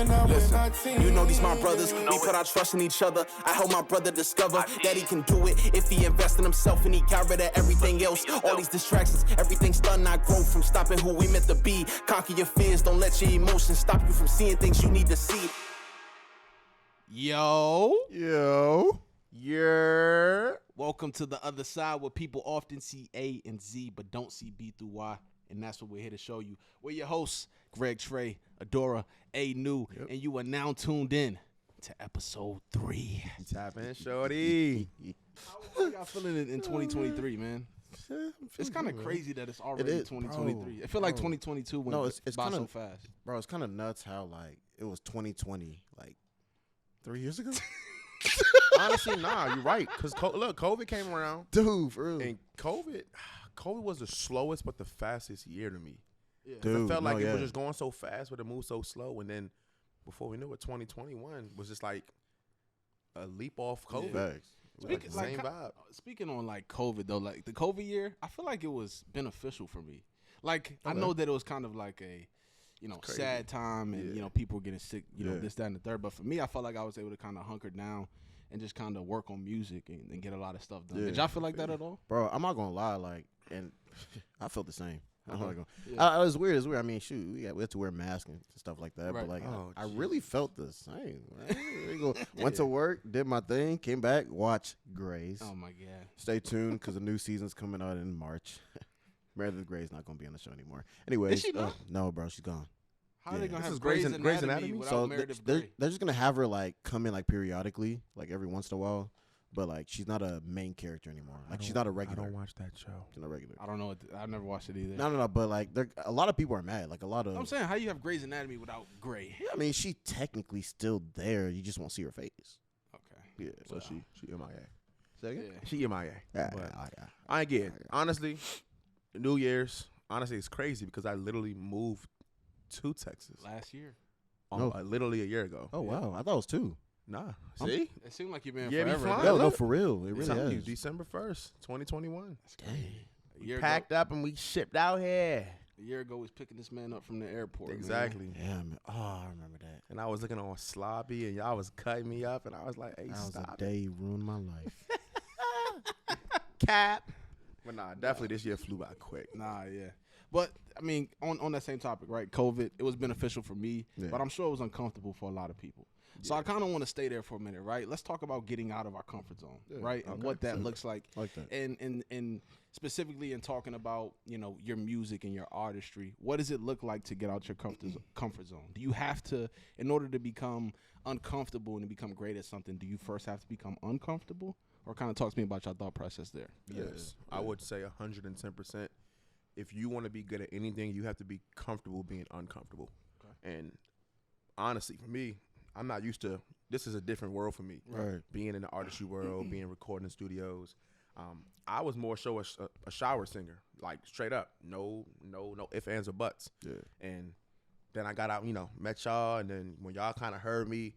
Listen, you know these my brothers. We put our trust in each other. I help my brother discover that he can do it if he invest in himself and he got rid of everything else. All these distractions, everything's done, not grow from stopping who we meant to be. Conquer your fears, don't let your emotions stop you from seeing things you need to see. Yo. Welcome to the other side where people often see A and Z but don't see B through Y. And that's what we're here to show you. We're your hosts, Greg Trey, Adora, A New, and you are now tuned in to episode 3. Tap in, shorty. How y'all feeling in 2023, man? It's kind of crazy that it's already 2023. Bro, I feel like 2022 went by so fast. Bro, it's kind of nuts how, like, it was 2020, like, 3 years ago. Honestly, nah, you're right. Because, look, COVID came around. Dude, for real. And COVID was the slowest but the fastest year to me. Yeah. Dude, it felt like it was just going so fast, but it moved so slow. And then before we knew it, 2021 was just like a leap off COVID. Yeah. It was like the same vibe. Speaking on like COVID though, like the COVID year, I feel like it was beneficial for me. Like I know that it was kind of like a, sad time and people were getting sick, this, that, and the third. But for me, I felt like I was able to kind of hunker down and just kind of work on music and get a lot of stuff done. Did y'all feel like that at all? Bro, I'm not gonna lie, like, and I felt the same. It was weird. It's weird. I mean, shoot, we had to wear masks and stuff like that. Right. But like, I really felt the same. Went to work, did my thing, came back, watched Grays. Oh my god! Stay tuned because the new season's coming out in March. Meredith Gray's not gonna be on the show anymore. Anyways, is she not? No, bro, she's gone. How are they gonna This have is Grey's Grey's Anatomy Anatomy? without So Meredith they're Grey? just gonna have her like come in like periodically, like every once in a while. But like she's not a main character anymore. Like she's not a regular. I don't watch that show. She's not a regular. I don't know. I've never watched it either. No. But like, a lot of people are mad. Like a lot of. I'm saying, how you have Grey's Anatomy without Grey? Yeah, I mean, she technically still there. You just won't see her face. Okay. Yeah. So she MIA. Second. Yeah. She MIA. Yeah. I get it. Honestly, New Year's. Honestly, it's crazy because I literally moved to Texas Last year. literally a year ago. Oh wow, I thought it was 2. Nah. See? It seemed like you've been Yeah, be forever. flying. No, look. for real, it really Telling you, is. December 1st, 2021. A year Packed up and we shipped out here. A year ago, we was picking this man up from the airport. Exactly. Man. Yeah, man. Oh, I remember that. And I was looking all sloppy and y'all was cutting me up and I was like, hey, That was stop a day you ruined my life. Cap. But nah, definitely this year flew by quick. Nah, yeah. But, I mean, on that same topic, right, COVID, it was beneficial for me, but I'm sure it was uncomfortable for a lot of people. So I kind of want to stay there for a minute, right? Let's talk about getting out of our comfort zone, right, and what that looks like. Like that. And specifically in talking about, your music and your artistry, what does it look like to get out your comfort zone? Do you have to, in order to become uncomfortable and to become great at something, do you first have to become uncomfortable? Or kind of talk to me about your thought process there. Yes. I would say 110%. If you want to be good at anything, you have to be comfortable being uncomfortable. Okay. And honestly, for me, I'm not used to, this is a different world for me. Right. Being in the artistry world, being recording in studios. I was more so a shower singer, like straight up. No ifs, ands, or buts. Yeah. And then I got out, met y'all. And then when y'all kind of heard me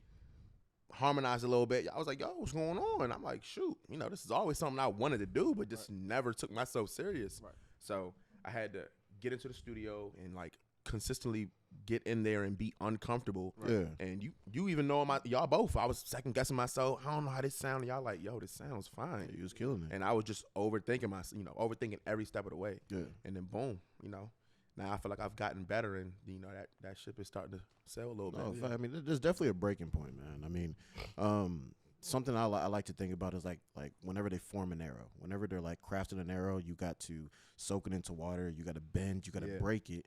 harmonize a little bit, I was like, yo, what's going on? I'm like, shoot, this is always something I wanted to do, but just never took myself serious. Right. So I had to get into the studio and like consistently get in there and be uncomfortable. Right. Yeah. And you even know y'all both. I was second guessing myself. I don't know how this sound. And y'all like, yo, this sounds fine. Yeah, you was killing it. And I was just overthinking overthinking every step of the way. Yeah. And then boom, now I feel like I've gotten better, and that ship is starting to sail a little bit. No, I mean, there's definitely a breaking point, man. I mean, something I like to think about is like whenever they form an arrow, whenever they're like crafting an arrow, you got to soak it into water, you got to bend, you got to break it,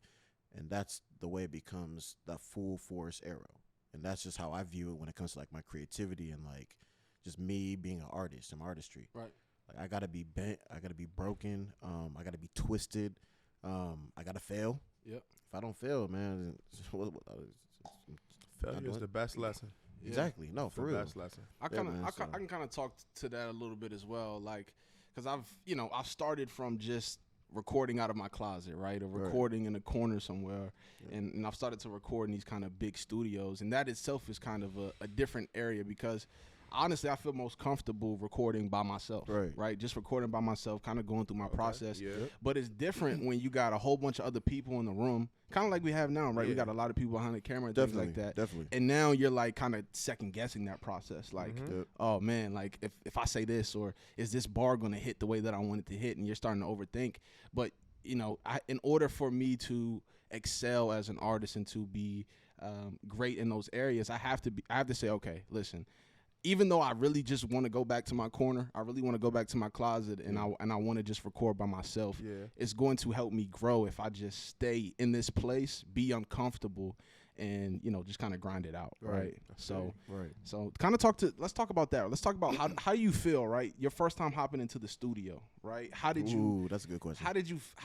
and that's the way it becomes that full force arrow. And that's just how I view it when it comes to like my creativity and like just me being an artist and my artistry. Right. Like I gotta be bent, I gotta be broken, I gotta be twisted, I gotta fail. Yep. If I don't fail, man, Failure is the best lesson. Yeah. Exactly. No, for the real. best lesson. I can kind of talk to that a little bit as well, like, because I've started from just recording out of my closet, right, or recording in a corner somewhere, and I've started to record in these kind of big studios, and that itself is kind of a different area because honestly, I feel most comfortable recording by myself. Right. Just recording by myself, kind of going through my process. Yeah. But it's different when you got a whole bunch of other people in the room, kind of like we have now, right? Yeah. We got a lot of people behind the camera and things like that. Definitely. And now you're like kind of second guessing that process. Like, oh man, like if I say this, or is this bar going to hit the way that I want it to hit? And you're starting to overthink. But in order for me to excel as an artist and to be great in those areas, I have to say, okay, listen, even though I really just want to go back to my corner, I really want to go back to my closet, and I want to just record by myself. Yeah. It's going to help me grow if I just stay in this place, be uncomfortable, and just kind of grind it out, right? So let's talk about that. Let's talk about how do you feel, right? Your first time hopping into the studio, right? How did you? Ooh, that's a good question. How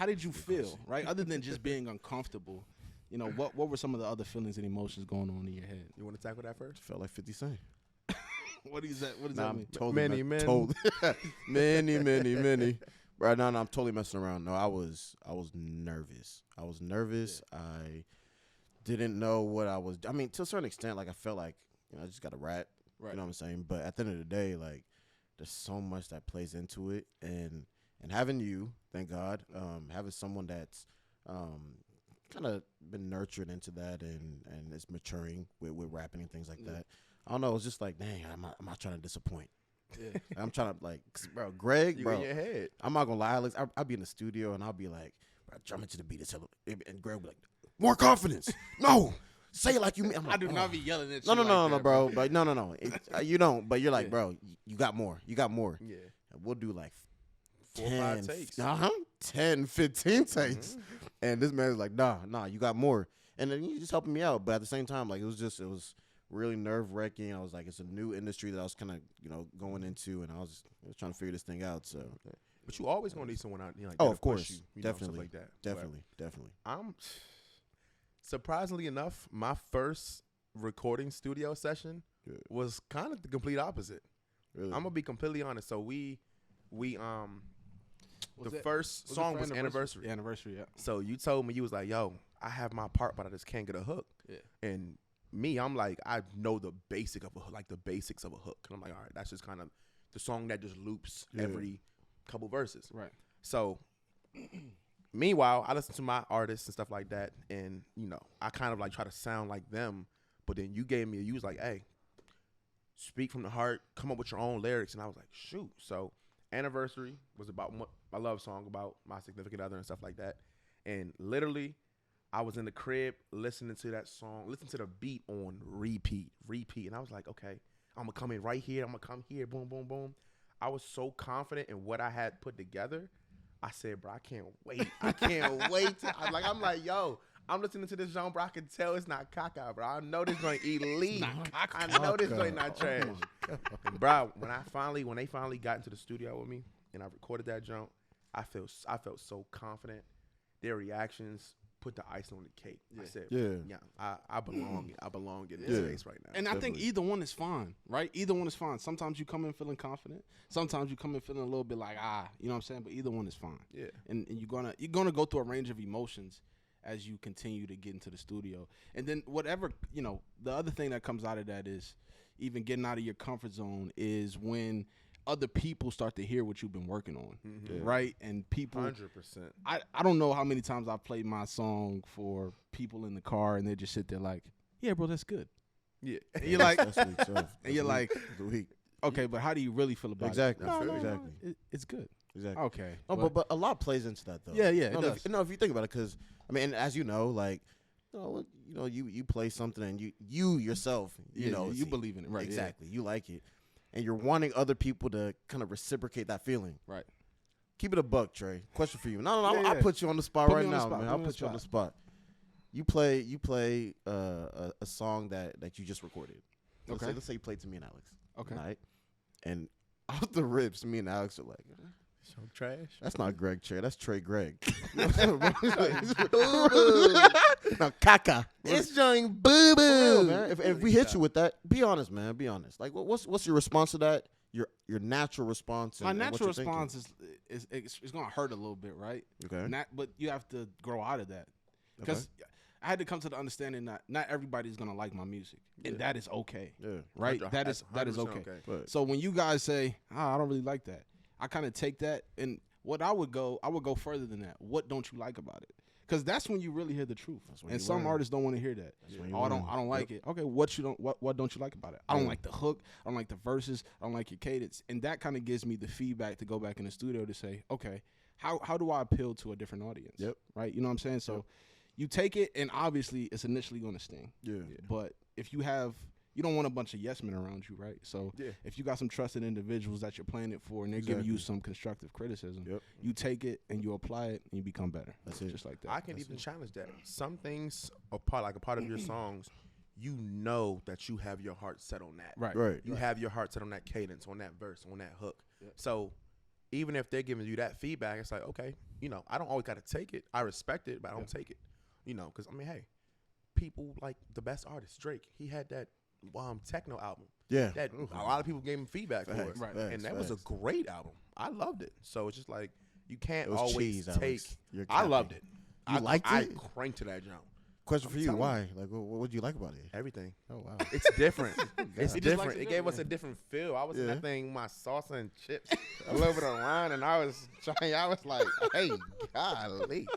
did you feel, right? Other than just being uncomfortable, what were some of the other feelings and emotions going on in your head? You want to tackle that first? Felt like 50 Cent. What does that mean? Totally many. Right now, I'm totally messing around. No, I was nervous. Yeah. I didn't know what I was. I mean, to a certain extent, like I felt like I just got a rat. Right. You know what I'm saying? But at the end of the day, like there's so much that plays into it, and having you, thank God, having someone that's kind of been nurtured into that and is maturing with rapping and things like that. I don't know. It's just like, dang, I'm not trying to disappoint. Yeah. I'm trying to bro, Greg, you bro. in your head. I'm not gonna lie, Alex. I'll be in the studio and I'll be like, bro, drum into the beat, and Greg will be like, more confidence. No, say it like you mean. I do not be yelling at you. No, bro. But no. You don't. But you're like, bro, you got more. You got more. Yeah. And we'll do like 4 or 5 takes. 10, 15 takes. And this man's like, nah, you got more. And then he's just helping me out. But at the same time, like it was really nerve-wracking. I was like, it's a new industry that I was kind of, going into, and I was trying to figure this thing out. So, but you always gonna need someone out, like of course, you definitely, stuff like that. Definitely. I'm surprisingly enough, my first recording studio session was kind of the complete opposite. Really? I'm gonna be completely honest. So we first song was Anniversary. Anniversary, yeah. So you told me, you was like, yo, I have my part, but I just can't get a hook. Yeah. And me, I'm like, I know the basics of a hook. And I'm like, all right, that's just kind of the song that just loops every couple verses. Right. So meanwhile, I listen to my artists and stuff like that, and I kind of like try to sound like them. But then you was like, hey, speak from the heart, come up with your own lyrics, and I was like, shoot. So Anniversary was about my love song about my significant other and stuff like that, and literally, I was in the crib listening to that song, listening to the beat on repeat. And I was like, okay, I'm going to come in right here. I'm going to come here. Boom, boom, boom. I was so confident in what I had put together. I said, bro, I can't wait. I'm like, yo, I'm listening to this song, bro. I can tell it's not caca, bro. I know this joint elite. I know this joint not trash. Bro, when they finally got into the studio with me and I recorded that joint, I felt so confident. Their reactions put the icing on the cake. I said, I belong in this space right now. And I think either one is fine, right? Either one is fine. Sometimes you come in feeling confident. Sometimes you come in feeling a little bit like, you know what I'm saying? But either one is fine. Yeah. And you're gonna go through a range of emotions as you continue to get into the studio. And then whatever, the other thing that comes out of that is even getting out of your comfort zone is when other people start to hear what you've been working on, right? And people, 100%. I don't know how many times I've played my song for people in the car, and they just sit there like, "Yeah, bro, that's good." Yeah, and you're like, that's weak, so. And you're like, okay, but how do you really feel about exactly. it? Exactly. It's good. Exactly. Okay. No, but a lot plays into that though. Yeah, it does. If you think about it, because I mean, as you know, like. You play something and you yourself, you believe in it, right? Exactly, you like it, and you're wanting other people to kind of reciprocate that feeling, right? Keep it a buck, Trey. Question for you. No, I'll put you on the spot right now, man. I'll put you on the spot. You play a song that you just recorded. Okay. Let's say you played to me and Alex. Okay. Right? And off the rips, me and Alex are like, so trash. That's not Greg Trey. That's Trey Greg. No, caca. It's joining boo boo, man. If we hit you with that, be honest, man. Be honest. Like, what's your response to that? Your natural response. My natural response is gonna hurt a little bit, right? Okay. But you have to grow out of that because I had to come to the understanding that not everybody's gonna like my music, and that is okay. Yeah. Right. That is okay. But So when you guys say, I don't really like that, I kind of take that, and I would go further than that. What don't you like about it? Because that's when you really hear the truth. And some artists don't want to hear that. I don't like it. Okay, what don't you like about it? I don't like the hook. I don't like the verses. I don't like your cadence. And that kind of gives me the feedback to go back in the studio to say, okay, how do I appeal to a different audience? Yep. Right? You know what I'm saying? So you take it, and obviously it's initially going to sting. Yeah. But if you don't want a bunch of yes men around you, right? So if you got some trusted individuals that you're playing it for, and they're giving you some constructive criticism, you take it and you apply it and you become better. That's it. Just like that. I can even challenge that. Some things are a part of your songs, you know that you have your heart set on that. Right. You have your heart set on that cadence, on that verse, on that hook. So even if they're giving you that feedback, it's like, okay, I don't always got to take it. I respect it, but I don't take it. Because, hey, people like the best artist, Drake, he had that techno album. Yeah. That a lot of people gave him feedback for it. Right. And that was a great album. I loved it. So it's just like, you can't always cheese, take. Alex. You're I loved it. You liked it? I cranked to that jump. Question for you: why? Like, what did you like about it? Everything. Oh wow. It's different. It's He just different. likes it It gave us a different feel. I was in that thing, my salsa and chips, a little bit of wine, and I was like, hey, golly.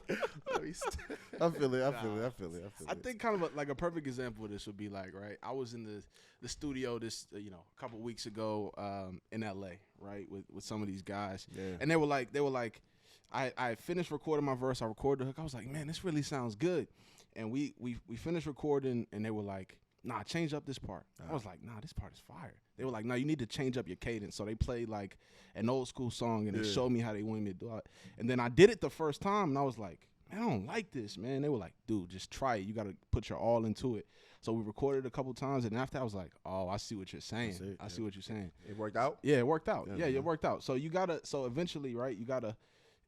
I feel it. I think kind of like a perfect example of this would be like, right? I was in the studio a couple weeks ago in LA, right, with some of these guys, and they were like, I finished recording my verse, I recorded the hook, I was like, man, this really sounds good, and we finished recording, and they were like, nah, change up this part. I was like, nah, this part is fire. They were like, nah, you need to change up your cadence. So they played like an old school song, and they showed me how they wanted me to do it, and then I did it the first time, and I was like, I don't like this, man. They were like, dude, just try it. You got to put your all into it. So we recorded a couple times, and after I was like, oh, I see what you're saying. I see what you're saying. It worked out? Yeah, it worked out. Yeah, it worked out. So so eventually, right, you got to,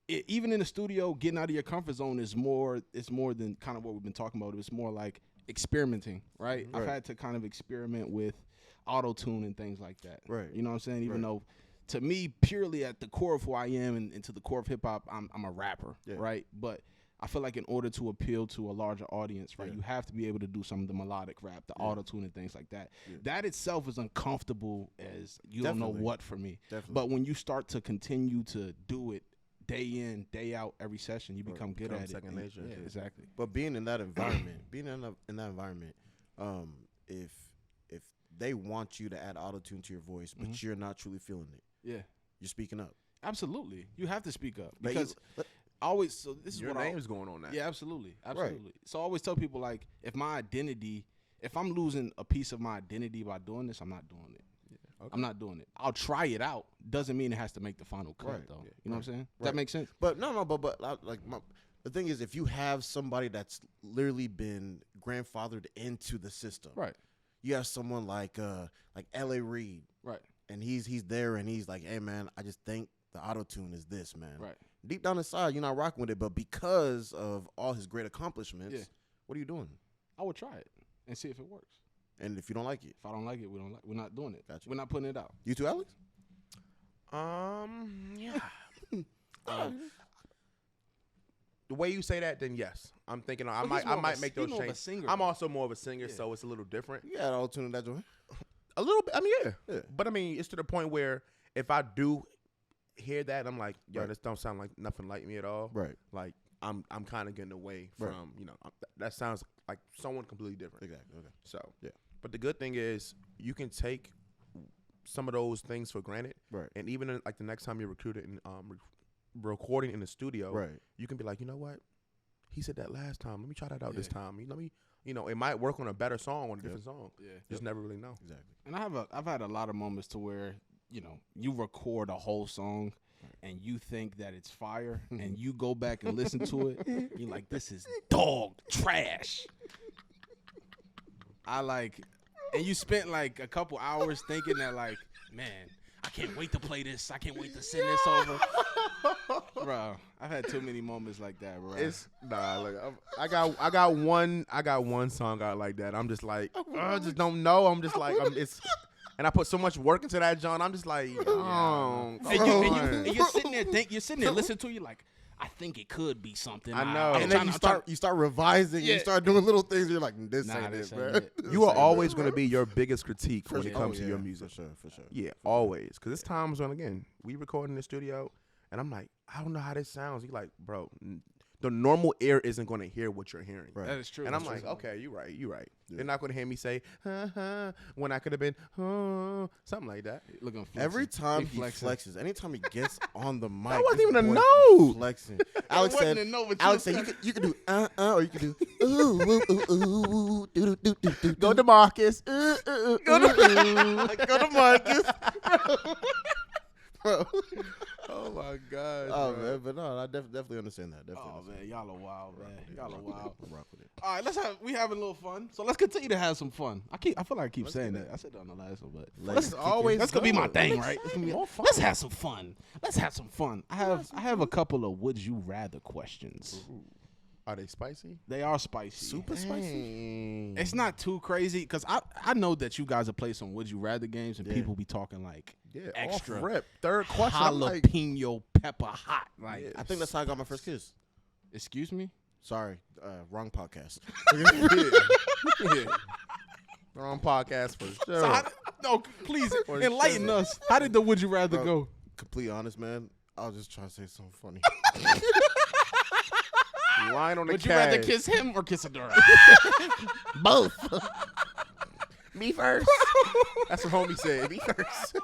even in the studio, getting out of your comfort zone it's more than kind of what we've been talking about. It's more like experimenting, right? I've had to kind of experiment with auto-tune and things like that. Right. You know what I'm saying? Even though, to me, purely at the core of who I am and to the core of hip-hop, I'm a rapper, right? But I feel like in order to appeal to a larger audience, right, you have to be able to do some of the melodic rap, the auto-tune and things like that. That itself is uncomfortable as you don't know what for me. But when you start to continue to do it day in, day out, every session, you become good at it. Second nature. Yeah, exactly. But being in that environment, if they want you to add auto-tune to your voice, but you're not truly feeling it, you're speaking up. Absolutely. You have to speak up because always. So this is your what name's going on that. Yeah, absolutely. So I always tell people, like, if I'm losing a piece of my identity by doing this, I'm not doing it. Okay. I'm not doing it. I'll try it out. Doesn't mean it has to make the final cut, though. You know what I'm saying? Does that make sense? But the thing is, if you have somebody that's literally been grandfathered into the system, right? You have someone like L.A. Reid, right? And he's there, and he's like, hey man, I just think the auto tune is this, man. Right. Deep down inside, you're not rocking with it, but because of all his great accomplishments, what are you doing? I would try it and see if it works. And if you don't like it? If I don't like it, we're not doing it. Gotcha. We're not putting it out. You too, Alex? Yeah. The way you say that, then yes. I'm thinking I might make those changes. I'm also more of a singer, so it's a little different. You got auto tune in that joint? A little bit. I mean, yeah. But I mean, it's to the point where if I do hear that, I'm like, yo, this don't sound like nothing like me at all. Right. Like I'm kind of getting away from that sounds like someone completely different. Exactly. Okay. So but the good thing is you can take some of those things for granted, right? And even like the next time you're recruited and recording in the studio, right? You can be like, you know what, he said that last time. Let me try that out this time. Let me, it might work on a better song, on a different song. Yeah, just never really know. Exactly. And I've had a lot of moments to where you record a whole song and you think that it's fire, and you go back and listen to it, you're like, this is dog trash. And you spent like a couple hours thinking that, like, man, I can't wait to play this. I can't wait to send this over. Bro, I've had too many moments like that, bro. Look, I got one song out like that. I'm just like, I just don't know. I'm just like, and I put so much work into that, John. I'm just like, and you're sitting there listening to it, you're like, I think it could be something. I know. And then you start revising. Yeah. You start doing little things. You're like, this ain't this it, ain't man. it. You are always going to be your biggest critique when it comes to your music. For sure. Yeah, always. Because it's times when, again, we record in the studio, and I'm like, I don't know how this sounds. He's like, bro, the normal ear isn't going to hear what you're hearing. Right. That is true. And I'm like, okay, you're right. They're not going to hear me say, when I could have been, something like that. Look at him flexing. Every time he flexing. flexes, anytime he gets on the mic, That wasn't this even a boy note. be flexing. Alex wasn't said, a note, but Alex you said you could do or you could do ooh ooh ooh ooh do do do do. Go to Marcus. Go to Marcus, bro. Oh, my God. Oh man, but no, I definitely understand that. Definitely. Oh understand man, y'all are wild, man. Y'all are wild. that. Rock with it. All right, we having a little fun. So let's continue to have some fun. I feel like I keep saying that. I said that on the last one, but Let's that's gonna be my thing, right? It's gonna be more fun. Let's have some fun. I have a couple of would you rather questions. Are they spicy? They are spicy. Super spicy. It's not too crazy because I know that you guys have played some would you rather games and people be talking like extra off rip. Third question. I'm like, jalapeno pepper hot. Like I think that's how I got my first kiss. excuse me. Sorry, wrong podcast. wrong podcast for sure. So no, please enlighten us. How did the would you rather go? Complete honest, man. I was just trying to say something funny. Lying on the Would you rather kiss him or kiss a girl? Both. Me first. That's what homie said. Me first.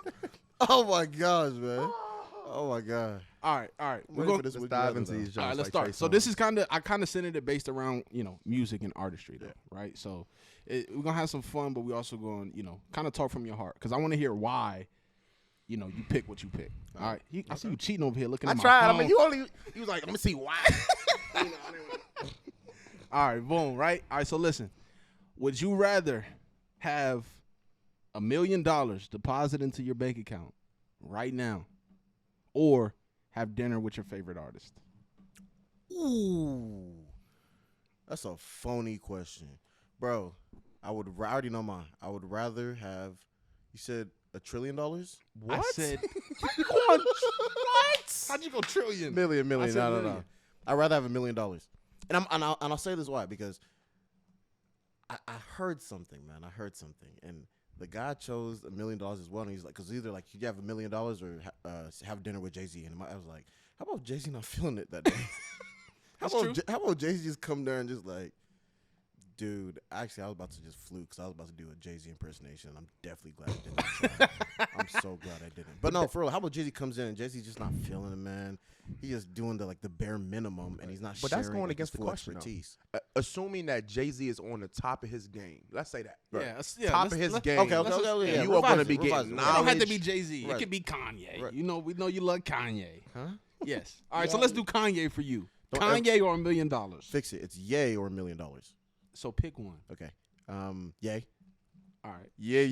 Oh my gosh, man. Oh my god. All right. We're going to dive into these jokes. All right, let's like start. Trey So this Songz. is I kind of centered it based around music and artistry, though, right? So we're gonna have some fun, but we also going kind of talk from your heart because I want to hear why you pick what you pick. All right, I see you cheating over here looking at my tried. phone. I mean, you was like, let me see why. All right, boom, right? All right, so listen. Would you rather have $1 million deposited into your bank account right now or have dinner with your favorite artist? Ooh. That's a phony question. Bro, I already know mine. I would rather have, you said $1 trillion? What? I said, what? how'd you go trillion? Million. I said No. million. I'd rather have $1 million. And I'll say this why, because I heard something, man. And the guy chose $1 million as well. And he's like, because either like you have $1 million or have dinner with Jay-Z. And I was like, how about Jay-Z not feeling it that day? How about Jay-Z just come there and just like, dude, actually, I was about to just fluke because I was about to do a Jay-Z impersonation. And I'm definitely glad I didn't try. I'm so glad I didn't. But no, for real, how about Jay-Z comes in and Jay-Z's just not feeling it, man. He's just doing the bare minimum, and he's not But sharing that's going against the full question, expertise. Assuming that Jay-Z is on the top of his game. Let's say that. Yeah, Top of his game. Okay, And yeah. you are going to be Revise getting it. It don't have to knowledge. be Jay-Z. Right. It could be Kanye. Right. We know you love Kanye. Huh? Yes. All right, so let's do Kanye for you. Don't Kanye or $1 million? Fix it. It's yay or $1 million. So pick one. Okay. Yay. All right. Yeah.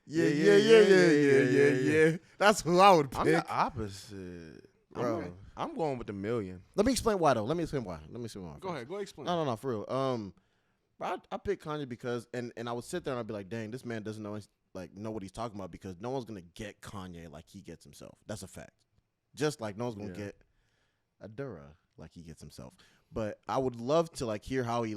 Yeah. That's who I would pick. I'm the opposite. Bro. I'm going with $1 million. Let me explain why, though. Go Go ahead, explain. No, for real. But I picked Kanye because, and I would sit there and I'd be like, dang, this man doesn't know what he's talking about because no one's gonna get Kanye like he gets himself. That's a fact. Just like no one's gonna get Adura like he gets himself. But I would love to hear how he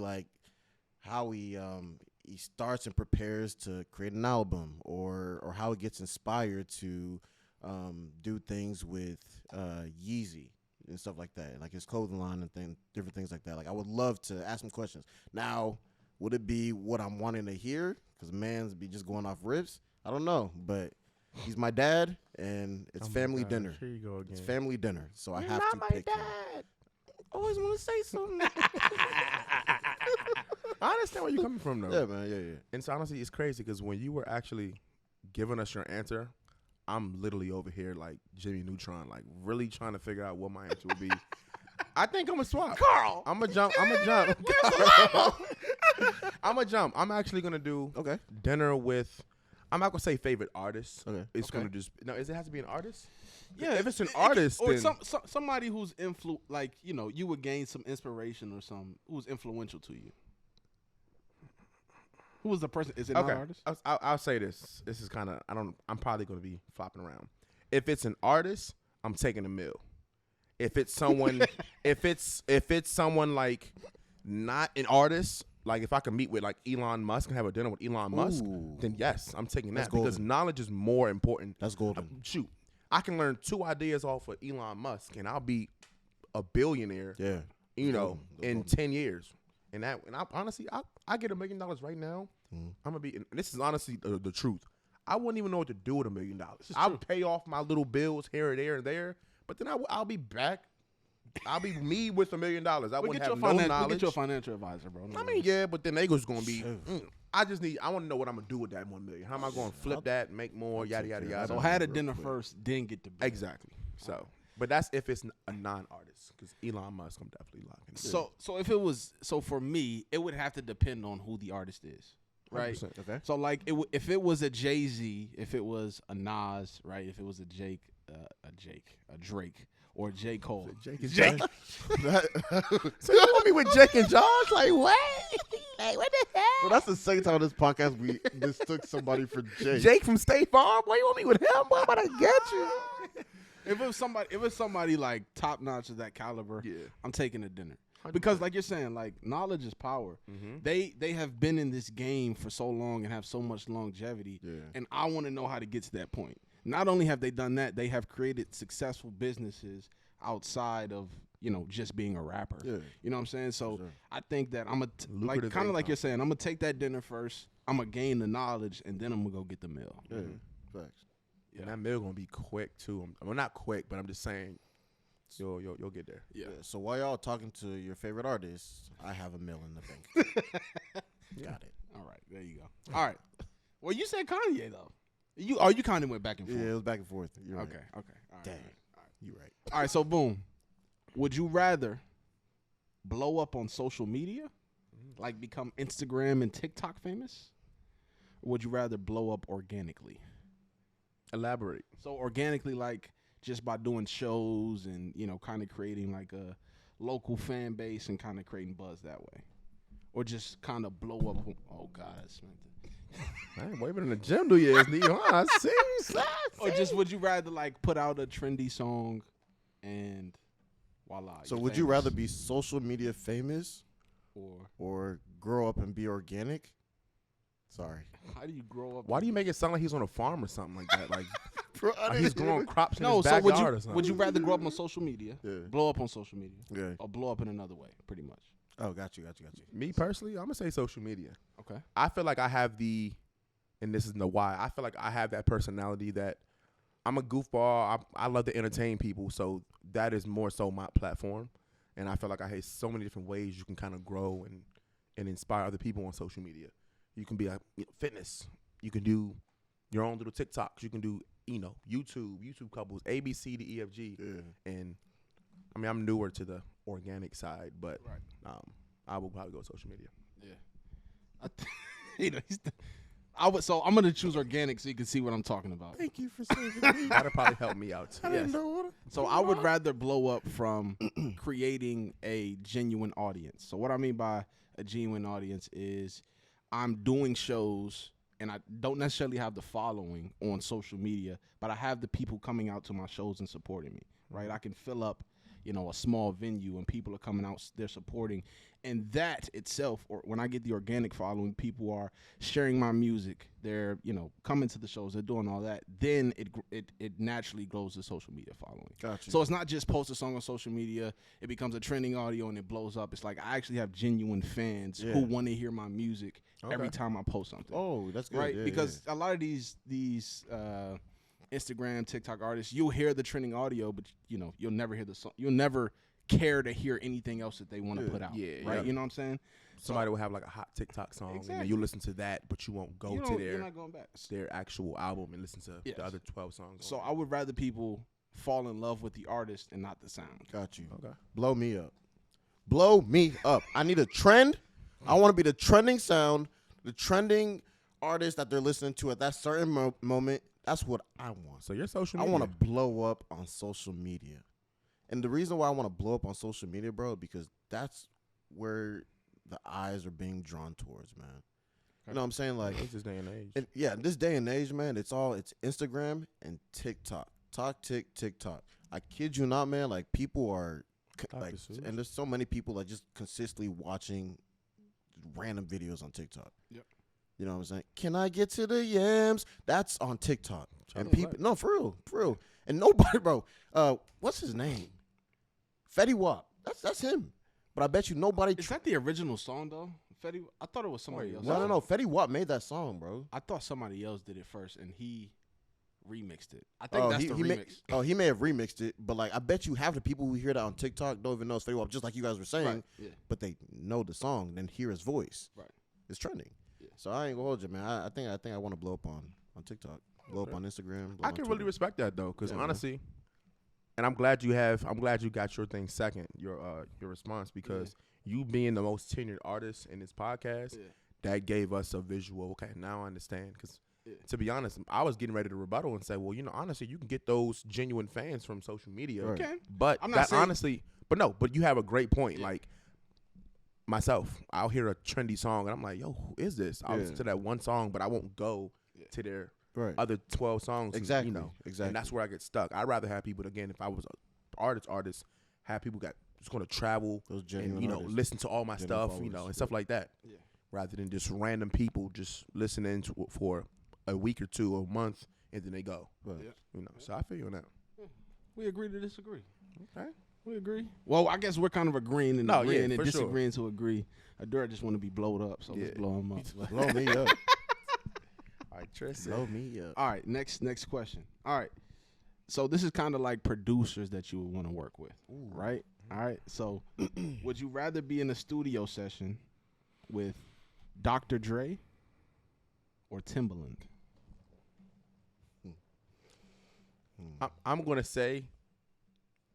starts and prepares to create an album or how he gets inspired to do things with Yeezy and stuff like that, like his clothing line and different things like that. Like I would love to ask him questions. Now, would it be what I'm wanting to hear? Because man's be just going off rips. I don't know, but he's my dad, and it's family dinner. Here you go again. It's family dinner, so I have to pick him. Always want to say something. I understand where you're coming from, though. Yeah, man. Yeah. And so honestly, it's crazy because when you were actually giving us your answer, I'm literally over here like Jimmy Neutron, like really trying to figure out what my answer would be. I think I'm gonna swap. Carl. I'm gonna jump. I'm gonna jump. I'm actually gonna do dinner with. I'm not gonna say favorite artist. Okay. It's gonna just Does it have to be an artist? Yeah, if it's an artist, or then somebody who's you would gain some inspiration or who's influential to you. Who was the person? Is it not an artist? I'll say this. This is kind of I'm probably gonna be flopping around. If it's an artist, I'm taking $1 million. If it's someone, if it's someone like not an artist, like if I can meet with like Elon Musk and have a dinner with Elon Musk, then yes, I'm taking that because knowledge is more important. That's golden. Shoot, I can learn 2 ideas off of Elon Musk and I'll be a billionaire. Yeah, in 10 years. And I honestly, I get $1 million right now. I'm gonna be. And this is honestly the truth. I wouldn't even know what to do with $1 million. I'll pay off my little bills here and there and there, but then I'll be back. I'll be me with $1 million. I wouldn't have no knowledge. We'll get your financial advisor, bro. I mean, yeah, but then they goes gonna be. I want to know what I'm gonna do with that $1 million. How am I gonna flip that, make more, yada yada yada. So had a dinner first, then get the bill. Exactly. So, but that's if it's a non-artist, because Elon Musk, I'm definitely locking. So if it was, for me, it would have to depend on who the artist is. Right. 100%. Okay. So like, if it was a Jay-Z, if it was a Nas, right? If it was a Drake, or J. Cole. Jake and Josh. So you want me with Jake and Josh? Like what? Like what the hell? Well, that's the second time on this podcast we mistook somebody for Jake. Jake from State Farm. Why you want me with him? Boy, I'm about to get you. If it was somebody like top notch of that caliber, Yeah. I'm taking a dinner. Because like you're saying, like knowledge is power. They have been in this game for so long and have so much longevity. Yeah. And I want to know how to get to that point. Not only have they done that, they have created successful businesses outside of, just being a rapper. Yeah. You know what I'm saying? So Sure. I think that I'm Lucrative kind of like income. you're saying, I'm gonna take that dinner first. I'm gonna gain the knowledge, and then I'm gonna go get the meal. Yeah. Facts. And that meal gonna be quick too. Well, not quick, but I'm just saying, you'll get there. Yeah. So while y'all talking to your favorite artists, I have a mill in the bank. Got it. All right, there you go. All right. Well, you said Kanye though. You kind of went back and forth. Yeah, it was back and forth. You're right. Okay. All right, Dang. all right. You're right. All right, so boom. Would you rather blow up on social media, like become Instagram and TikTok famous? Or would you rather blow up organically? Elaborate. So organically, like just by doing shows and, kind of creating like a local fan base and kind of creating buzz that way. Or just kind of blow up. Oh, God, I smelled it. I ain't waving in the gym, do you? I see you. Or just would you rather like put out a trendy song and voila. So you're would you famous? rather be social media famous Or or grow up and be organic? Sorry. how do you grow up? Why do you make it sound like he's on a farm or something like that? Like, Bro, like he's growing crops in No, his so backyard or something. would you rather grow up on social media, Yeah. blow up on social media, Yeah. or blow up in another way, pretty much? Oh, got you. Me personally, I'm gonna say social media. Okay. I feel like I have and this is the why. I feel like I have that personality that I'm a goofball. I love to entertain people, so that is more so my platform. And I feel like I have so many different ways you can kind of grow and inspire other people on social media. You can be like fitness. You can do your own little TikToks. You can do YouTube couples, A, B, C, D, E, F, G. Yeah. And I mean, I'm newer to the organic side, but Right. I will probably go social media. Yeah. So I'm gonna choose organic so you can see what I'm talking about. Thank you for saving me. That'll probably help me out too. Yes. So I would rather blow up from creating a genuine audience. So what I mean by a genuine audience is I'm doing shows and I don't necessarily have the following on social media, but I have the people coming out to my shows and supporting me, right? I can fill up, a small venue and people are coming out, they're supporting. And that itself, or when I get the organic following, people are sharing my music, they're, coming to the shows, they're doing all that, then it naturally grows the social media following. Gotcha. So it's not just post a song on social media, it becomes a trending audio and it blows up. It's like I actually have genuine fans who want to hear my music every time I post something. Oh, that's good. Right? Yeah, Because a lot of these Instagram, TikTok artists, you'll hear the trending audio, but you'll never hear the song. You'll never care to hear anything else that they want to put out. Yeah, right? yeah. You know what I'm saying? Somebody will have like a hot TikTok song, and Exactly. then you listen to that, but you won't go to You're their not going back. actual album and listen to Yes. the other 12 songs. So I would rather people fall in love with the artist and not the sound. Got you. Okay. Blow me up. Blow me up. I need a trend. I want to be the trending sound, the trending artist that they're listening to at that certain moment. That's what I want. So your social I media. want to blow up on social media. And the reason why I want to blow up on social media, bro, because that's where the eyes are being drawn towards, man. You know what I'm saying? Like, It's this day and age. in this day and age, man, it's Instagram and TikTok. TikTok. I kid you not, man. Like people are like, Seuss. and there's so many people that just consistently watching random videos on TikTok. Yep. You know what I'm saying? Can I get to the yams? That's on TikTok. And people, no, for real. And nobody, bro. What's his name? Fetty Wap. That's him. But I bet you nobody. Is that the original song though? Fetty? I thought it was somebody else. No. Fetty Wap made that song, bro. I thought somebody else did it first, and he remixed it. I think that's the remix. He may have remixed it, but like I bet you half the people who hear that on TikTok don't even know it's Fetty Wap, just like you guys were saying. Right. Yeah. But they know the song, then hear his voice. Right. It's trending. Yeah. So I ain't gonna hold you, man. I think I want to blow up on TikTok, blow up on Instagram. I can really respect that though, because honestly, and I'm glad you got your thing second, your response, because you being the most tenured artist in this podcast, that gave us a visual. Okay, now I understand. Because to be honest, I was getting ready to rebuttal and say, well, honestly, you can get those genuine fans from social media. Right. Okay. But I'm not that saying, honestly, but you have a great point. Like myself, I'll hear a trendy song and I'm like, yo, who is this? I'll listen to that one song, but I won't go to their other 12 songs. Exactly. Exactly. And that's where I get stuck. I'd rather have people, again, if I was an artist, have people just going to travel and, listen to all my stuff, and stuff like that. Yeah. Rather than just random people just listening to it for a week or two or a month and then they go. But, so I feel you on that. We agree to disagree. Okay. We agree. Well, I guess we're kind of agreeing and disagreeing to agree. Adura just want to be blowed up, so let's blow him up. Blow me up. All right, Tristan. Blow me up. All right, next question. All right. So this is kind of like producers that you would want to work with, right? All right. So would you rather be in a studio session with Dr. Dre or Timbaland? I'm going to say,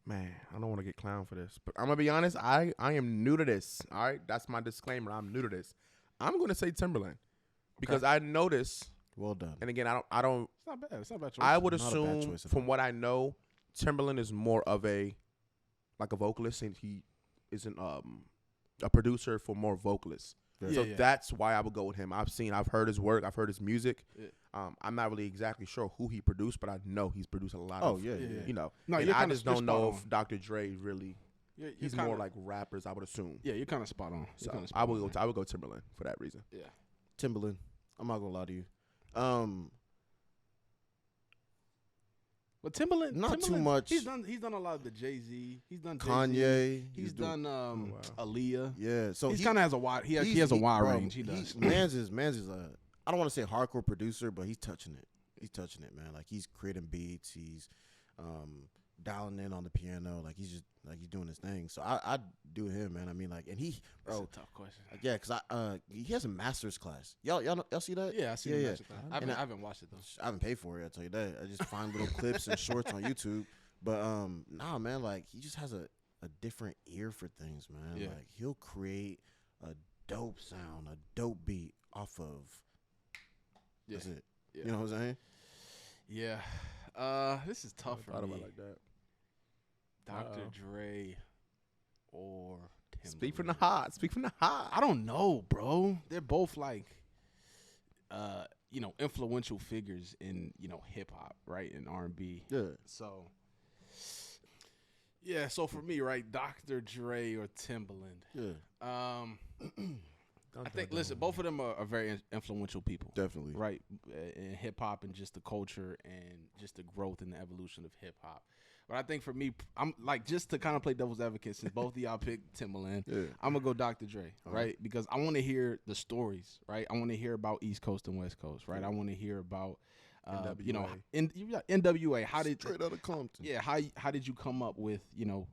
man, I don't want to get clown for this, but I'm going to be honest. I am new to this. All right. That's my disclaimer. I'm new to this. I'm going to say Timbaland because I noticed. Well done. And again, I don't. It's not bad. It's not a bad choice. I would assume from what I know, Timbaland is more of a vocalist, and he isn't a producer for more vocalists. So that's why I would go with him. I've heard his work. I've heard his music. Yeah. I'm not really exactly sure who he produced, but I know he's produced a lot of. No, I just don't know if Dr. Dre really. He's more like rappers, I would assume. Yeah, you're kind of spot on. So I would go Timbaland for that reason. Yeah, Timbaland. I'm not gonna lie to you. But Timbaland, too much. He's done a lot of the Jay-Z. He's done Kanye. Jay-Z. He's done Aaliyah. Yeah, so he kind of has a wide. He has a wide range. He does. Mans is I don't want to say hardcore producer, but he's touching it. He's touching it, man. Like he's creating beats. He's dialing in on the piano. Like he's just he's doing his thing. So I do him, man. I mean, like, and he, bro. That's a tough question. Yeah, because he has a master's class. Y'all see that? Yeah, I see the master's class. I haven't watched it though. I haven't paid for it. I tell you that. I just find little clips and shorts on YouTube. But nah, man. Like he just has a different ear for things, man. Yeah. Like he'll create a dope sound, a dope beat off of. That's it. Yeah. You know what I'm saying? Yeah. This is tough for me. About like that. Dr. Dre or Timbaland. Speak from the heart. I don't know, bro. They're both like, influential figures in, hip hop, right? And R&B. Yeah. So for me, right, Dr. Dre or Timbaland. Yeah. I think, listen, both of them are very influential people. Definitely. Right? In hip-hop and just the culture and just the growth and the evolution of hip-hop. But I think for me, I'm like, just to kind of play devil's advocate, since both of y'all picked Timbaland, I'm going to go Dr. Dre, right? Because I want to hear the stories, right? I want to hear about East Coast and West Coast, right? I want to hear about, NWA. How did Straight out of Compton. Yeah, how did you come up with,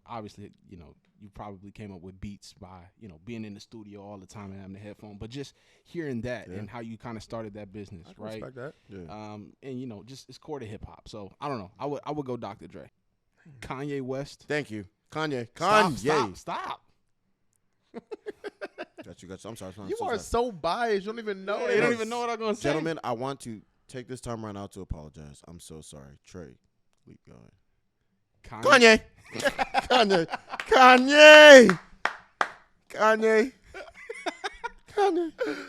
obviously, you probably came up with beats by, being in the studio all the time and having the headphone, but just hearing that and how you kind of started that business, right? Respect that. Yeah. And just it's core to hip hop. So I don't know. I would go Dr. Dre. Kanye West. Thank you. Kanye. Stop. Got you. I'm sorry. You are so biased. You don't even know. You don't even know what I'm going to say. Gentlemen, I want to take this time right now to apologize. I'm so sorry. Trey, keep going. Kanye. Kanye.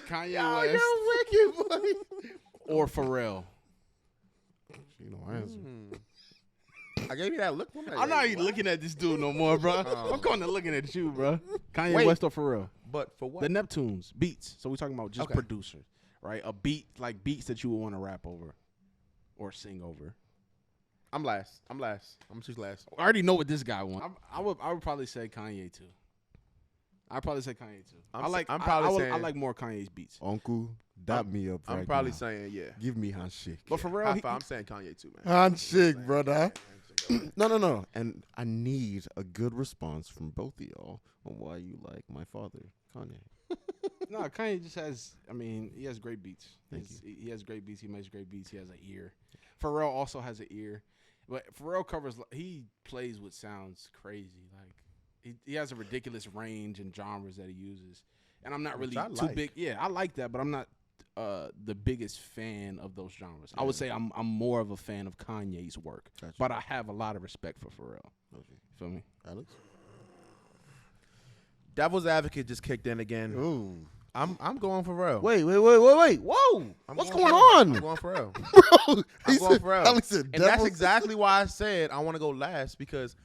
Kanye West. Wicked, boy. Or Pharrell. You know, answer. I gave you that look. I'm not even looking at this dude no more, bro. I'm kind of looking at you, bro. Kanye West or Pharrell? But for what? The Neptunes, beats. So we're talking about just producers, right? A beat, like beats that you would want to rap over or sing over. I'm last. I'm choose last. I already know what this guy wants. I would probably say Kanye too. I'd probably say Kanye too. I like more Kanye's beats. Uncle, dap me up. I'm probably saying Give me handshake. But for real, I'm saying Kanye too, man. Handshake, brother. No. And I need a good response from both of y'all on why you like my father, Kanye. No, Kanye just has. I mean, he has great beats. He has great beats. He makes great beats. He has an ear. Pharrell also has an ear, but Pharrell covers. He plays with sounds crazy. Like he has a ridiculous range and genres that he uses. And I'm not really too big. Yeah, I like that, but I'm not the biggest fan of those genres. I would say I'm more of a fan of Kanye's work, but I have a lot of respect for Pharrell. Okay. Feel me, Alex? Devil's Advocate just kicked in again. Ooh. I'm going for real. Wait. Whoa. What's going on? I'm going for real. Bro, I'm going for real. Alex said And that's exactly why I said I want to go last, because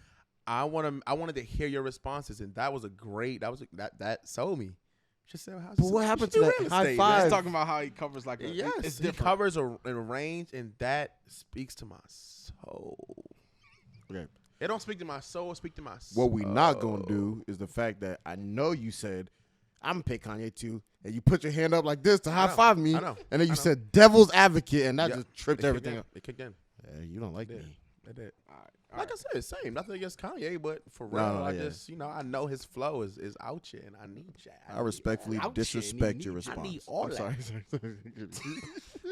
I wanted to hear your responses, and that sold me. Just said, but what happened to that high five? He's talking about how he covers like he covers a range, and that speaks to my soul. Okay. It don't speak to my soul, it speak to my soul. What we not gonna do is the fact that I know you said I'm gonna pick Kanye too, and you put your hand up like this to high five me, and then you said Devil's Advocate, and that just tripped everything up. It kicked in. Yeah, you don't like me. It did. Like I said, same. Nothing against Kanye, but for real, just I know his flow is out here, and I need that. I respectfully disrespect your response. I need all that. Sorry.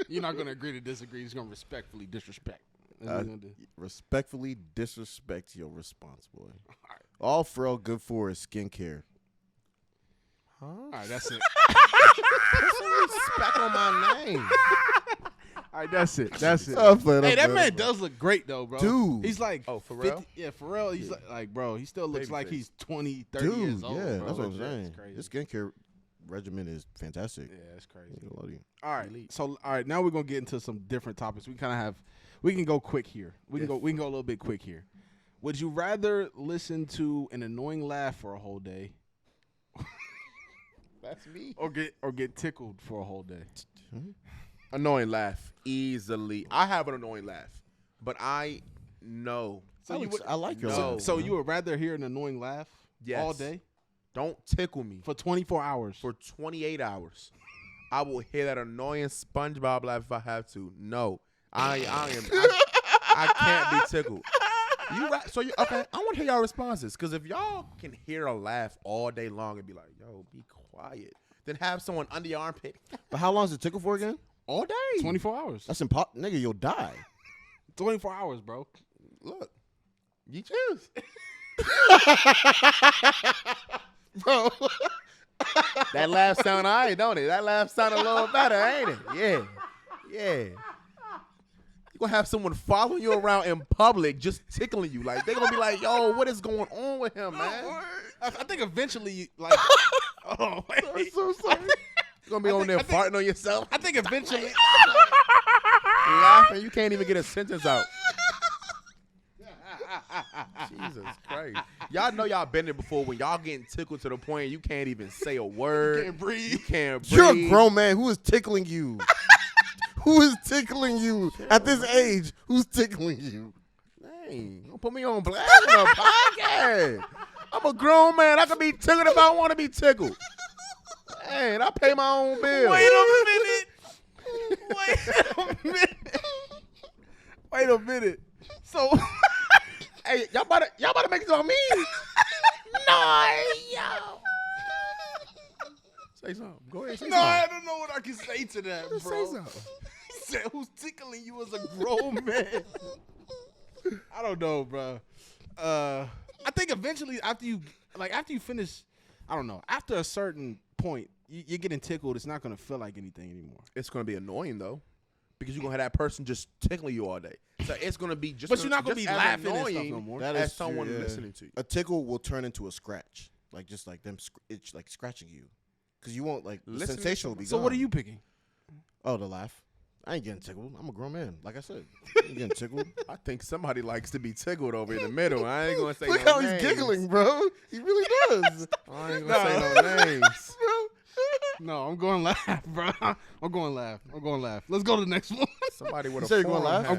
You're not gonna agree to disagree. You're gonna respectfully disrespect. Respectfully disrespect your response, boy. All Pharrell good for is skincare. Huh? All right, that's it. Put some respect on my name. All right, that's it. Hey, that man does look great, though, bro. Dude. He's like, Pharrell? 50, yeah, Pharrell. He's like, bro, he still looks like he's 20, 30 years old. Yeah, bro. that's what I'm saying. Crazy. His skincare regimen is fantastic. Yeah, it's crazy. All right, so now we're gonna get into some different topics. We can go quick here. We can go a little bit quick here. Would you rather listen to an annoying laugh for a whole day? That's me. Or get tickled for a whole day? Annoying laugh, easily. I have an annoying laugh, but I know. I like your laugh. So you would rather hear an annoying laugh all day? Don't tickle me. For 24 hours. For 28 hours. I will hear that annoying SpongeBob laugh if I have to. No. I can't be tickled. Okay, I want to hear y'all responses, because if y'all can hear a laugh all day long and be like, yo, be quiet, then have someone under your armpit. But how long does it tickle for again? All day. 24 hours. That's impossible. Nigga, you'll die. 24 hours, bro. Look, you choose. Bro. That laugh sound all right, don't it? That laugh sound a little better, ain't it? Yeah. You're going to have someone following you around in public just tickling you. Like, they're going to be like, yo, what is going on with him, man? I think eventually, like, oh, wait. I'm so sorry. You're going to be on there farting on yourself. I think eventually. Laughing, you can't even get a sentence out. Jesus Christ. Y'all know y'all been there before when y'all getting tickled to the point you can't even say a word. You can't breathe. You're a grown man. Who is tickling you? Who is tickling you at this age? Who's tickling you? Dang, don't put me on blast on a podcast. I'm a grown man. I can be tickled if I want to be tickled. Dang, I pay my own bill. Wait a minute. So, hey, y'all about to make this on me? No, yo. Say something. Go ahead. Say something. I don't know what I can say to that, bro. Say something. He said, "Who's tickling you as a grown man?" I don't know, bro. I think eventually after you finish, I don't know. After a certain point, you're getting tickled. It's not gonna feel like anything anymore. It's gonna be annoying though, because you're gonna have that person just tickling you all day. So it's gonna be just. But you're not gonna be laughing and stuff no more. That as is someone true, yeah. listening to you. A tickle will turn into a scratch, like just like them. It's like scratching you, because you won't like the sensation will be. So gone. what are you picking? Oh, the laugh. I ain't getting tickled. I'm a grown man. Like I said, I ain't getting tickled. I think somebody likes to be tickled over in the middle. I ain't gonna say Look no how names. he's giggling, bro. He really does. I ain't gonna say no names. No, I'm going laugh, bro. I'm going laugh. Let's go to the next one. Somebody with a said you're going forearm laugh? hat. I'm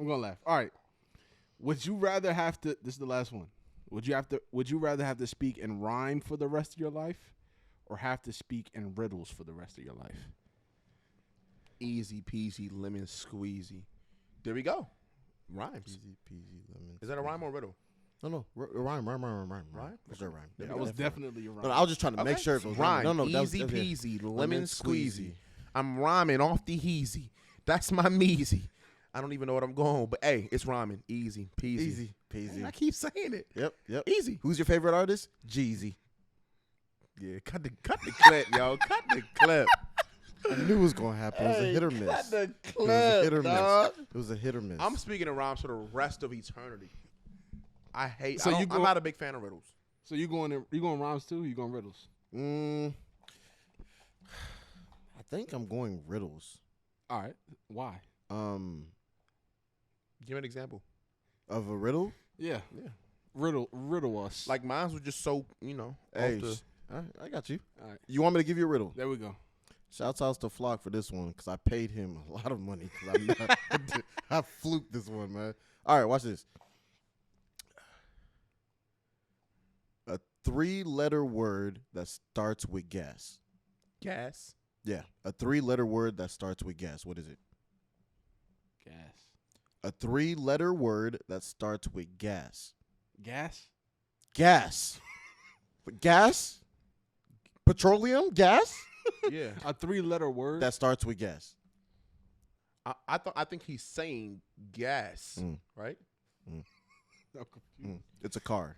going laugh. All right. Would you rather have to? This is the last one. Would you rather have to speak in rhyme for the rest of your life, or have to speak in riddles for the rest of your life? Easy peasy lemon squeezy. There we go. Rhymes. Easy peasy lemon. Is that a rhyme or riddle? No. Rhyme. Rhyme? What's that rhyme? That was definitely a rhyme. No, I was just trying to make Okay. sure it was Rhyme. No, that Easy was peasy lemon Lemon squeezy. squeezy. I'm rhyming off the heezy. That's my measy. I don't even know what I'm going, but hey, it's rhyming. Easy peasy. Easy peasy. Man, I keep saying it. Yep. Easy. Who's your favorite artist? Jeezy. Yeah, cut the clip, yo. Cut the clip. I knew it was gonna happen. It was a hit or miss. Cut the It was a hit or dog. miss. It was a hit or miss. I'm speaking in rhymes for the rest of eternity. I hate. So I'm not a big fan of riddles. So you going rhymes too? Or you going riddles? I think I'm going riddles. All right. Why? Give me an example. Of a riddle? Yeah. Yeah. Riddle us. Like mine was just so, off Hey, the, I got you. All right. You want me to give you a riddle? There we go. Shouts outs to Flock for this one because I paid him a lot of money because I fluked this one, man. All right, watch this. A 3-letter word that starts with gas. gas. Yeah, a 3-letter word that starts with gas. What is it? Gas. A 3-letter word that starts with gas. Gas? Gas. Gas? Petroleum? Gas? Yeah. A 3-letter word? That starts with gas. I think he's saying gas, right? I'm confused. It's a car.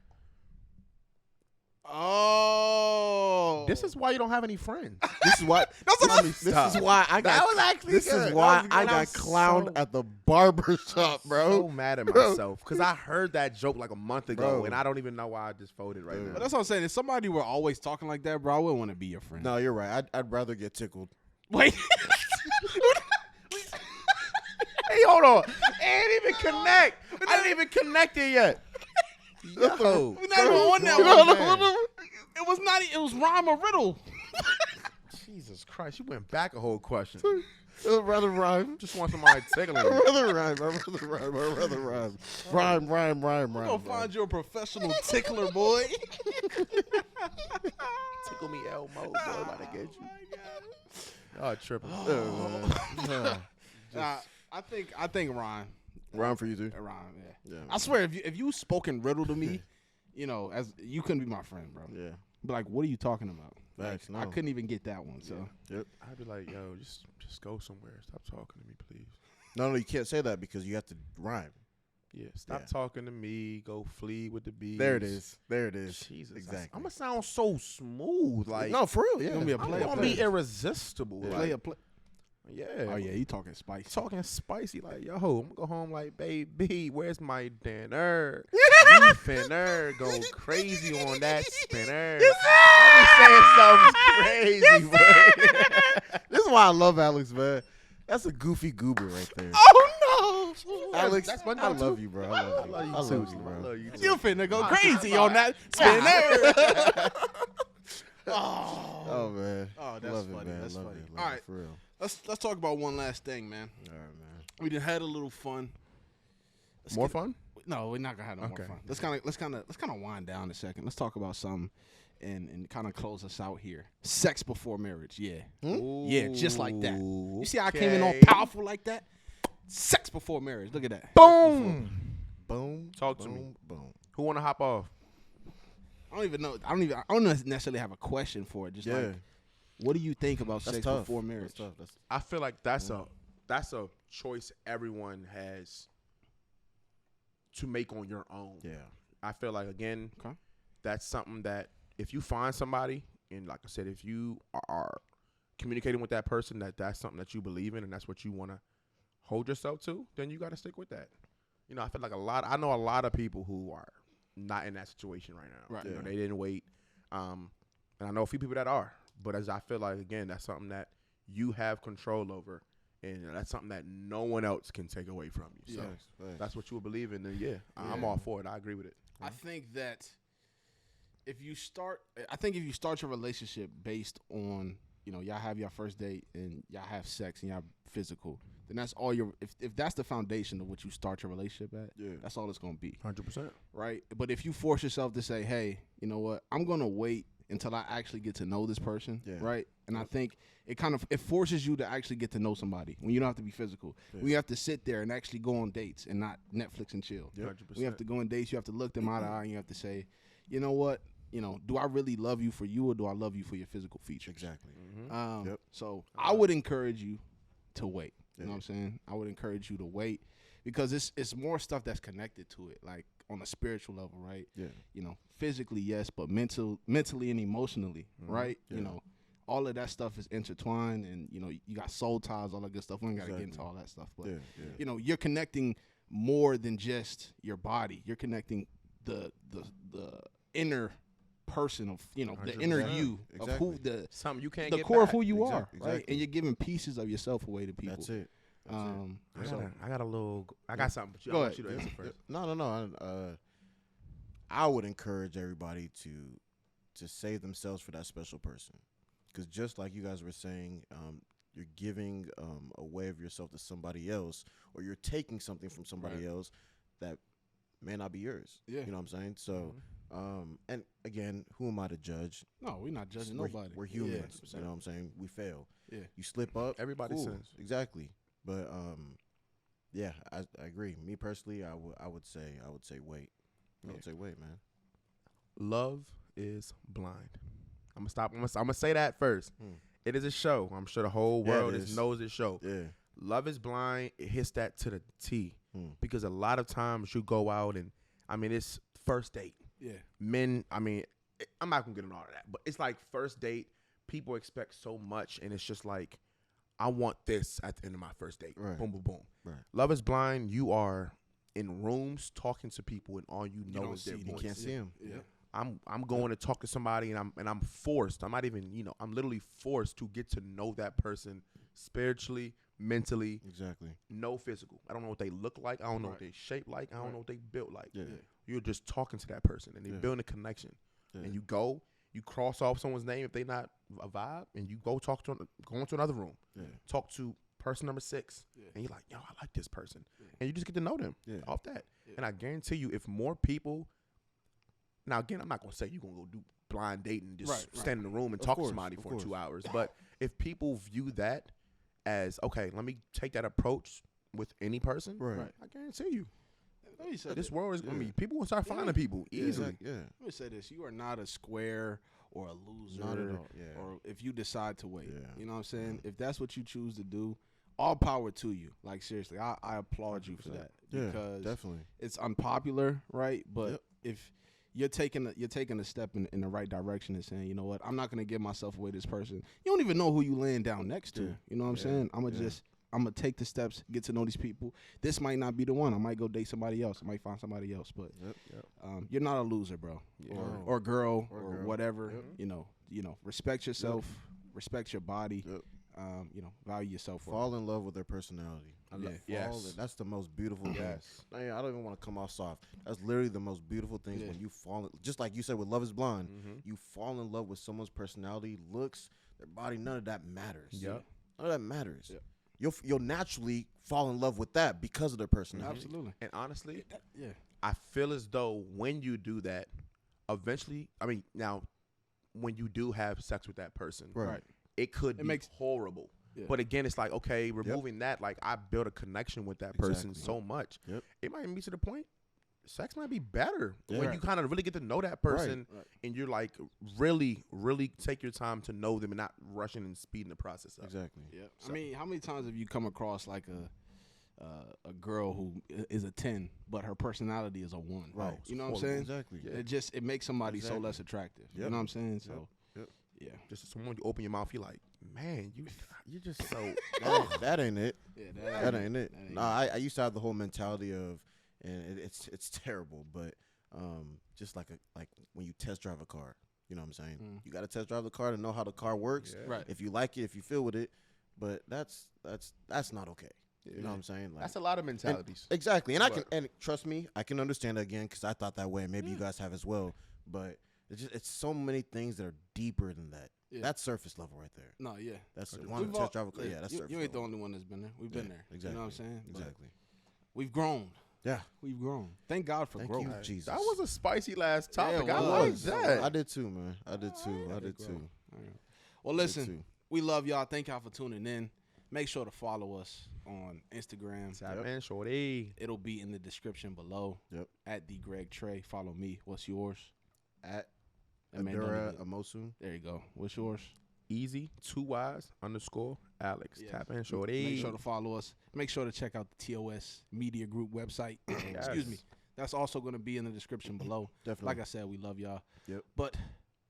Oh. This is why you don't have any friends. This is why. This is why I got. That was actually This good. is why That I was got so- clowned at the barber shop, So bro. mad at myself because I heard that joke like a month ago, Bro. and I don't even know why I just folded right But now. that's what I'm saying. If somebody were always talking like that, bro, I wouldn't want to be your friend. No, you're right. I'd rather get tickled. Wait. Hey, hold on. I didn't even connect. I didn't even connect it yet. Yo, We're not even on that bro, one. man. It was not. It was rhyme or riddle. Jesus Christ, you went back a whole question. I'd rather rhyme. Just want somebody tickling I'd me. rather rhyme. I'd rather rhyme. Rhyme. Go find you a professional tickler, boy. Tickle me Elmo, boy, about to get you. Oh, triple. I think rhyme. Rhyme for you too. Rhyme. Yeah. Yeah. I swear, if you spoken riddle to me, as you couldn't be my friend, bro. Yeah. But like, what are you talking about? Facts, I no. couldn't even get that one. So Yep. I'd be like, yo, just go somewhere. Stop talking to me, please. No, you can't say that because you have to rhyme. Yeah, stop Yeah. talking to me. Go flee with the bees. There it is. Jesus, Exactly. I'm gonna sound so smooth. Like, No, for real. Yeah. It's gonna be a I'm play. gonna be irresistible. play. Yeah. Oh yeah, you talking spicy. Talking spicy, like, yo, I'm gonna go home like, baby, where's my dinner? You finna go crazy on that spinner. I'm saying something crazy, boy. This is why I love Alex, man. That's a goofy goober right there. Oh no, Alex, that's I SpongeBob love too? you, bro. I love you. I love you, bro. I love you too. you finna go crazy on that spinner. Oh man. Oh, that's love funny. It, man. That's love funny. It, love All it, right. for real. Let's talk about one last thing, man. All right, man. We done had a little fun. More fun? No, we're not gonna have no Okay. more fun. Let's kind of wind down a second. Let's talk about something and kind of close us out here. Sex before marriage, yeah, yeah, just like that. You see how I came in all Okay. powerful like that? Sex before marriage. Look at that. Boom. Boom. Talk to boom, me. Boom. Who want to hop off? I don't even know. I don't necessarily have a question for it. Just Yeah. like, what do you think about That's sex tough. before marriage? That's tough. I feel like that's a choice everyone has to make on your own. Yeah. I feel like, again, Okay. that's something that if you find somebody, and like I said, if you are communicating with that person that's something that you believe in and that's what you want to hold yourself to, then you got to stick with that. I feel like I know a lot of people who are not in that situation right now. Right. They didn't wait. And I know a few people that are. But as I feel like, again, that's something that you have control over. And that's something that no one else can take away from you. So that's what you would believe in. Then I'm all for it. I agree with it. I think that if you start your relationship based on, y'all have your first date and y'all have sex and y'all physical, then that's all if that's the foundation of what you start your relationship at, that's all it's going to be. 100%. Right? But if you force yourself to say, hey, you know what, I'm going to wait until I actually get to know this person, right? And I think it forces you to actually get to know somebody when you don't have to be physical. We have to sit there and actually go on dates and not Netflix and chill. 100%. We have to go on dates. You have to look them eye to eye and you have to say, you know what, do I really love you for you or do I love you for your physical features? Exactly. So I would encourage you to wait. You know what I'm saying? I would encourage you to wait because it's more stuff that's connected to it, like on a spiritual level, right? Yeah. Physically, yes, but mentally and emotionally, right? Yeah. All of that stuff is intertwined and, you got soul ties, all that good stuff. We ain't got to get into all that stuff. But, you're connecting more than just your body. You're connecting the inner person of, the inner you of who something you can't the get core back. of who you are, right? And you're giving pieces of yourself away to people. That's it. I got something, but I want you to answer first. No. I would encourage everybody to save themselves for that special person, because just like you guys were saying, you're giving a way of yourself to somebody else, or you're taking something from somebody else that may not be yours. Yeah. You know what I'm saying? So. And again, who am I to judge? No, we're not judging nobody. We're humans. You know what I'm saying? We fail. Yeah. You slip up. Everybody sins. Exactly. But I agree. Me personally, I would say wait. I would say wait, man. Love is blind. I'm gonna say that first. It is a show. I'm sure the whole world knows this show. Yeah. Love is blind. It hits that to the T. Because a lot of times you go out and it's first date. Yeah. Men, I'm not going to get into all of that, but it's like first date, people expect so much, and it's just like, I want this at the end of my first date. Right. Boom, boom, boom. Right. Love is blind. You are in rooms talking to people, and all you know is their voice. You can't see them. Yeah. I'm going to talk to somebody, and I'm forced. I'm not even, I'm literally forced to get to know that person spiritually, mentally. Exactly. No physical. I don't know what they look like. I don't know what they shape like. I don't know what they built like. Yeah. You're just talking to that person, and they're building a connection. Yeah. And you cross off someone's name if they not a vibe, and you go into another room. Yeah. Talk to person number 6, and you're like, yo, I like this person. And you just get to know them off that. Yeah. And I guarantee you, if more people, now again, I'm not going to say you're going to go do blind dating and just stand in the room and talk to somebody for 2 hours. But if people view that as, okay, let me take that approach with any person, I guarantee you. This world is people will start finding people easily. Yeah. Let me say this: you are not a square or a loser, not at all. Yeah. Or if you decide to wait. Yeah. You know what I'm saying? If that's what you choose to do, all power to you. Like seriously, I applaud you for that because definitely it's unpopular, right? But if you're taking a step in the right direction and saying, you know what, I'm not gonna give myself away to this person. You don't even know who you laying down next to. You know what I'm saying? I'm going to take the steps, get to know these people. This might not be the one. I might go date somebody else. I might find somebody else. But you're not a loser, bro. Yeah. Or girl or whatever. Yep. Respect yourself. Respect your body. Yep. Value yourself. Fall in love with their personality. That's the most beautiful thing. I don't even want to come off soft. That's literally the most beautiful things when you fall in, just like you said with Love is Blind, you fall in love with someone's personality, looks, their body, none of that matters. None of that matters. Yep. You'll naturally fall in love with that because of their personality. Absolutely. And honestly, I feel as though when you do that, eventually, now, when you do have sex with that person, it could be horrible. Yeah. But again, it's like, okay, removing that, like I built a connection with that person so much. Yep. It might be to the point, sex might be better when you kind of really get to know that person and you're like really, really take your time to know them and not rushing and speeding the process up. Exactly. Yeah. So. How many times have you come across like a girl who is a 10, but her personality is a 1? Right. You know what I'm saying? Exactly. Yeah. It makes somebody so less attractive. Yep. You know what I'm saying? So. Yeah. Just someone you open your mouth, you're like, man, you're just so. that ain't it. Yeah, that ain't it. No, I used to have the whole mentality of. And it's terrible, but just like when you test drive a car, you know what I'm saying? You got to test drive the car to know how the car works. Yeah. Right. If you like it, if you feel with it, but that's not okay. You know what I'm saying? Like, that's a lot of mentalities. Exactly. And trust me, I can understand that again because I thought that way. Maybe you guys have as well. But it's so many things that are deeper than that. Yeah. That's surface level right there. No, yeah. That's one test drive. Yeah, that's surface You ain't the level. only one that's been there. We've been there. Exactly. You know what I'm saying? Exactly. But we've grown. Yeah. We've grown. Thank God for growth. You, Jesus. That was a spicy last topic. Yeah, I like that. I did too, man. I did too. Well, listen, we love y'all. Thank y'all for tuning in. Make sure to follow us on Instagram. Tap in, shorty. It'll be in the description below. Yep. At the Greg Trey. Follow me. What's yours? At Adura Amosun. There you go. What's yours? Easy 2Ys_Alex. Yes. Tap in, shorty. Make sure to follow us. Make sure to check out the TOS Media Group website. Yes. Excuse me. That's also going to be in the description below. Definitely. Like I said, we love y'all. Yep. But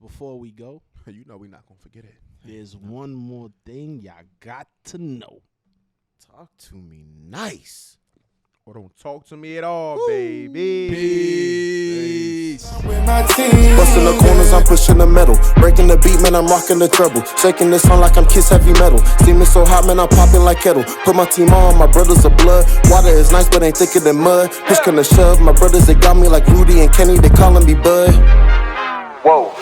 before we go, you know we're not going to forget it. there's one more thing y'all got to know. Talk to me nice. Or don't talk to me at all, baby. Peace. Busting the corners, I'm pushing the metal. Breaking the beat, man, I'm rocking the treble. Shaking this song like I'm Kiss Heavy Metal. Steaming so hot, man, I'm popping like kettle. Put my team on, my brothers are blood. Water is nice, but ain't thicker than mud. Push can shove, my brothers, they got me like Rudy and Kenny, they calling me Bud. Whoa.